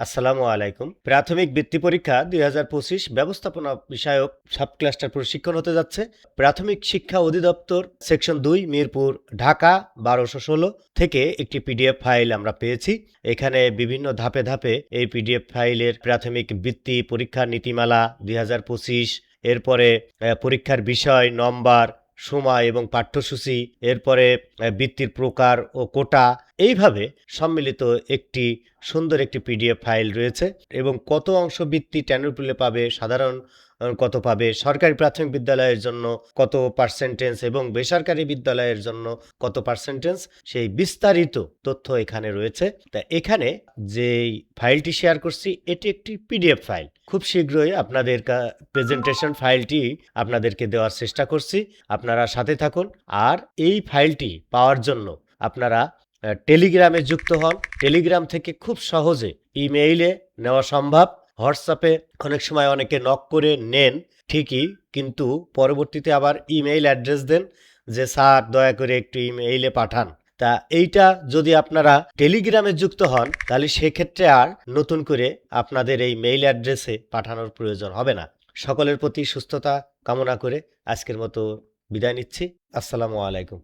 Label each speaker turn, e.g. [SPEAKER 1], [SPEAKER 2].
[SPEAKER 1] আসসালামু আলাইকুম। প্রাথমিক বৃত্তি পরীক্ষা ২০২৫ ব্যবস্থাপনা বিষয়ক সাব ক্লাস্টার প্রশিক্ষণ হতে যাচ্ছে। প্রাথমিক শিক্ষা অধিদপ্তর সেকশন ২ মিরপুর ঢাকা ১২১৬ থেকে একটি পিডিএফ ফাইল আমরা পেয়েছি। এখানে বিভিন্ন ধাপে ধাপে এই পিডিএফ ফাইলের প্রাথমিক বৃত্তি পরীক্ষার নীতিমালা ২০২৫, এরপরে পরীক্ষার বিষয়, নম্বর, সময় এবং পাঠ্যসূচি, এরপরে বৃত্তির প্রকার ও কোটা, এইভাবে সম্মিলিত একটি সুন্দর একটি পিডিএফ ফাইল রয়েছে। এবং কত অংশ বৃত্তি টেনুরপুলে পাবে, সাধারণ কত পাবে, সরকারি প্রাথমিক বিদ্যালয়ের জন্য কত পার্সেন্টেজ এবং বেসরকারি বিদ্যালয়ের জন্য কত পার্সেন্টেজ, সেই বিস্তারিত তথ্য এখানে রয়েছে। তা এখানে যেই ফাইলটি শেয়ার করছি এটি একটি পিডিএফ ফাইল। খুব শীঘ্রই আপনাদের প্রেজেন্টেশন ফাইলটি আপনাদেরকে দেওয়ার চেষ্টা করছি। আপনারা সাথে থাকুন। আর এই ফাইলটি পাওয়ার জন্য আপনারা টেলিগ্রামে যুক্ত হন। টেলিগ্রাম থেকে খুব সহজে ইমেইলে নেওয়া সম্ভব। হোয়াটসঅ্যাপে অনেক সময় অনেকে নক করে নেন ঠিকই, কিন্তু পরবর্তীতে আবার ইমেইল অ্যাড্রেস দেন যে স্যার দয়া করে একটু ইমেইলে পাঠান। তা এইটা যদি আপনারা টেলিগ্রামে যুক্ত হন তাহলে সেক্ষেত্রে আর নতুন করে আপনাদের এই মেইল অ্যাড্রেসে পাঠানোর প্রয়োজন হবে না। সকলের প্রতি সুস্থতা কামনা করে আজকের মতো বিদায় নিচ্ছি। আসসালামু আলাইকুম।